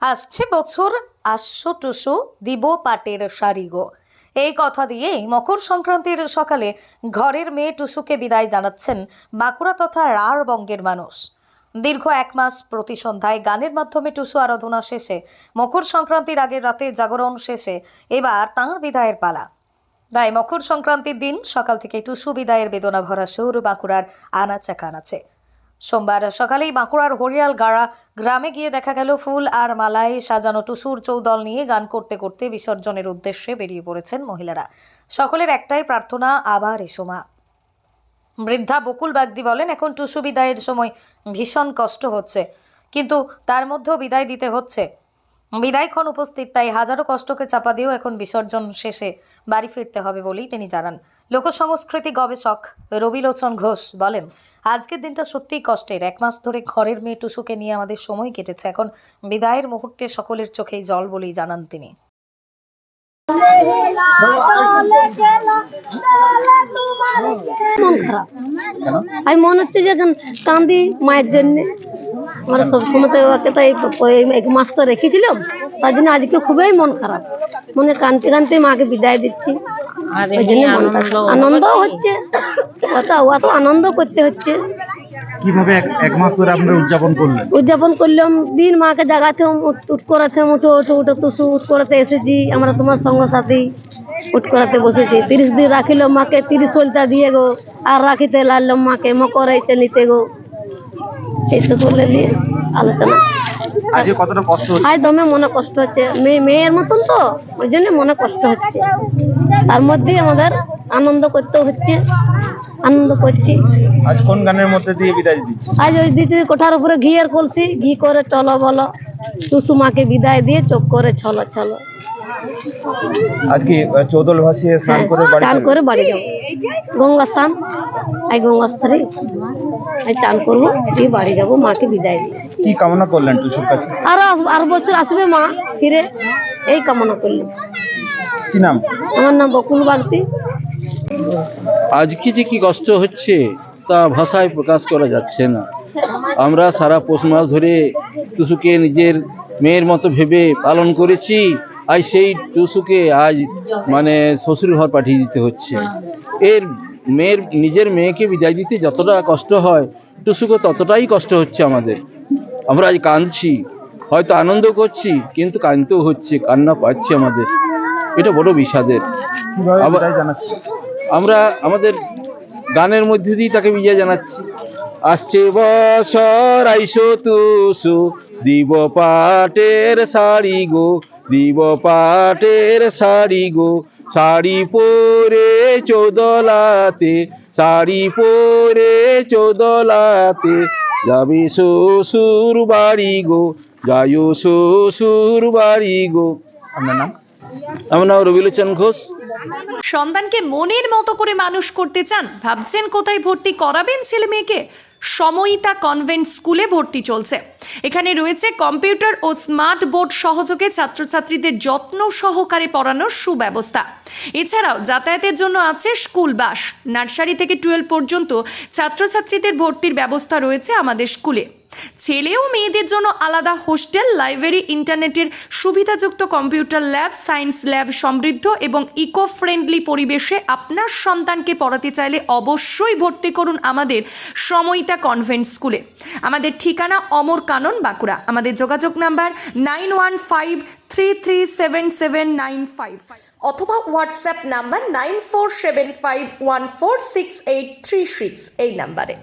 আসছে বছর আসছো টুসু দিব পাটের শাড়ি গো। এই কথা দিয়েই মকর সংক্রান্তির সকালে ঘরের মেয়ে টুসুকে বিদায় জানাচ্ছেন বাঁকুড়া তথা রাঢ়বঙ্গের মানুষ। দীর্ঘ এক মাস প্রতি সন্ধ্যায় গানের মাধ্যমে টুসু আরাধনা শেষে মকর সংক্রান্তির আগের রাতে জাগরণ শেষে এবার তাঁর বিদায়ের পালা। তাই মকর সংক্রান্তির দিন সকাল থেকে টুসু বিদায়ের বেদনা ভরা সুর বাঁকুড়ার আনাচে কানাচে। সোমবার সকালেই বাঁকুড়ার হরিয়াল গাড়া গ্রামে গিয়ে দেখা গেল ফুল আর মালায় সাজানো টুসুর চৌদল নিয়ে গান করতে করতে বিসর্জনের উদ্দেশ্যে বেরিয়ে পড়েছেন মহিলারা। সকলের একটাই প্রার্থনা, আবার এসো মা। বৃদ্ধা বকুল বাগদি বলেন, এখন টুসু বিদায়ের সময় ভীষণ কষ্ট হচ্ছে, কিন্তু তার মধ্যেও বিদায় দিতে হচ্ছে। বিদায়ক্ষণ উপস্থিত, তাই হাজারো কষ্টকে চাপা দিয়েও এখন বিসর্জন শেষে বাড়ি ফিরতে হবে বলেই তিনি জানান। লোকসংস্কৃতি গবেষক রবিলোচন ঘোষ বলেন, আজকের দিনটা সত্যিই কষ্টের। এক মাস ধরে ঘরের মেয়ে টুসুকে নিয়ে আমাদের সময় কেটেছে, এখন বিদায়ের মুহূর্তে সকলের চোখেই জল বলেই জানান তিনি। মন খারাপ, আমি মনে হচ্ছে যে এখন কান্দি মায়ের জন্য। আমরা সবসময় তো ওকে তো এক মাস তো রেখেছিলাম, তার জন্য আজকে খুবই মন খারাপ। মনে কানতে কানতে মাকে বিদায় দিচ্ছি, ওই জন্য আনন্দ হচ্ছে, অত আনন্দ করতে হচ্ছে। কিভাবে এক মাস ধরে আপনারা উদযাপন করলাম, দিন মাকে জাগাতে উঠ করাতে, উঠো উঠো উঠো টুসু উঠ করাতে এসেছি। আমরা তোমার সঙ্গ সাথী উঠ করাতে বসেছি। 30 দিন রাখিল মাকে, 30 সোলটা দিয়ে গো, আর রাখিতে লাইলাম মাকে মকর হয়েছে নিতে গো। এইসব বলে নিয়ে আলোচনা। আজকে কতটা কষ্ট হচ্ছে? আজ দমে মনে কষ্ট হচ্ছে, মেয়ের মতন তো, ওই জন্য মনে কষ্ট হচ্ছে। তার মধ্যে আমাদের আনন্দ করতে হচ্ছে, আনন্দ করছি। আজ কোন গানের মধ্যে দিয়ে বিদায় দিচ্ছি? আজ ওই দিচ্ছি কোঠার উপরে ঘিয়ের কলসি, ঘি করে টলো বলো, টুসু মাকে বিদায় দিয়ে চোখ করে ছলো ছলো। আজকে চৌদল ভাসিয়ে স্নান করে চান করে বাড়ি যাবো। গঙ্গা স্নান, এই গঙ্গাস্থানে চান করবো, দিয়ে বাড়ি যাবো, মাকে বিদায় দিয়ে। কি কামনা করলেন টুসুর কাছে? আর বছর আসবে মা ফিরে, এই কামনা করলেন। কি নাম? আমার নাম বকুল বাগদি। আজকে যে কি কষ্ট হচ্ছে তা ভাষায় প্রকাশ করা যাচ্ছে না। আমরা সারা পৌষ মাস ধরে টুসুকে নিজের মেয়ের মতো ভেবে পালন করেছি, আজ সেই টুসুকে আজ মানে শ্বশুর ঘর পাঠিয়ে দিতে হচ্ছে। নিজের মেয়েকে বিদায় দিতে যতটা কষ্ট হয়, টুসুকে ততটাই কষ্ট হচ্ছে আমাদের। আমরা আজ কাঁদছি, হয়তো আনন্দ করছি, কিন্তু কাঁদতেও হচ্ছে, কান্না পাচ্ছে আমাদের। এটা বড় বিষাদের। আমরা আমাদের গানের মধ্যে দিয়ে তাকে বিদায় জানাচ্ছি। আসছে বছর আইসো টুসু, দিব পাটের শাড়ি গো, দিব পাটের শাড়ি গো। শাড়ি পরে চৌদলাতে, শাড়ি পরে চৌদলাতে, যাবে শ্বশুর বাড়ি গো, যায়ো শ্বশুর বাড়ি গো। আপনার নাম? আমার নাম রবিলোচন ঘোষ। সন্তানকে মনের মতো করে মানুষ করতে চান? ভাবছেন কোথায় ভর্তি করাবেন ছেলে মেয়েকে? সময়িতা কনভেন্ট স্কুলে ভর্তি চলছে। এখানে রয়েছে কম্পিউটার ও স্মার্ট বোর্ড সহযোগে ছাত্রছাত্রীদের যত্ন সহকারে পড়ানোর সুব্যবস্থা। এছাড়াও যাতায়াতের জন্য আছে স্কুল বাস। নার্সারি থেকে 12 পর্যন্ত ছাত্রছাত্রীদের ভর্তির ব্যবস্থা রয়েছে আমাদের স্কুলে। ছেলে ও মেয়েদের জন্য আলাদা হোস্টেল, লাইব্রেরি, ইন্টারনেটের সুবিধাযুক্ত কম্পিউটার ল্যাব, সায়েন্স ল্যাব সমৃদ্ধ এবং ইকো ফ্রেন্ডলি পরিবেশে আপনার সন্তানকে পড়াতে চাইলে অবশ্যই ভর্তি করুন আমাদের সময়িতা কনভেন্ট স্কুলে। আমাদের ঠিকানা অমর কানন, বাঁকুড়া। আমাদের যোগাযোগ নাম্বার 9153377955 অথবা হোয়াটসঅ্যাপ নাম্বার 9475146836 এই নাম্বারে।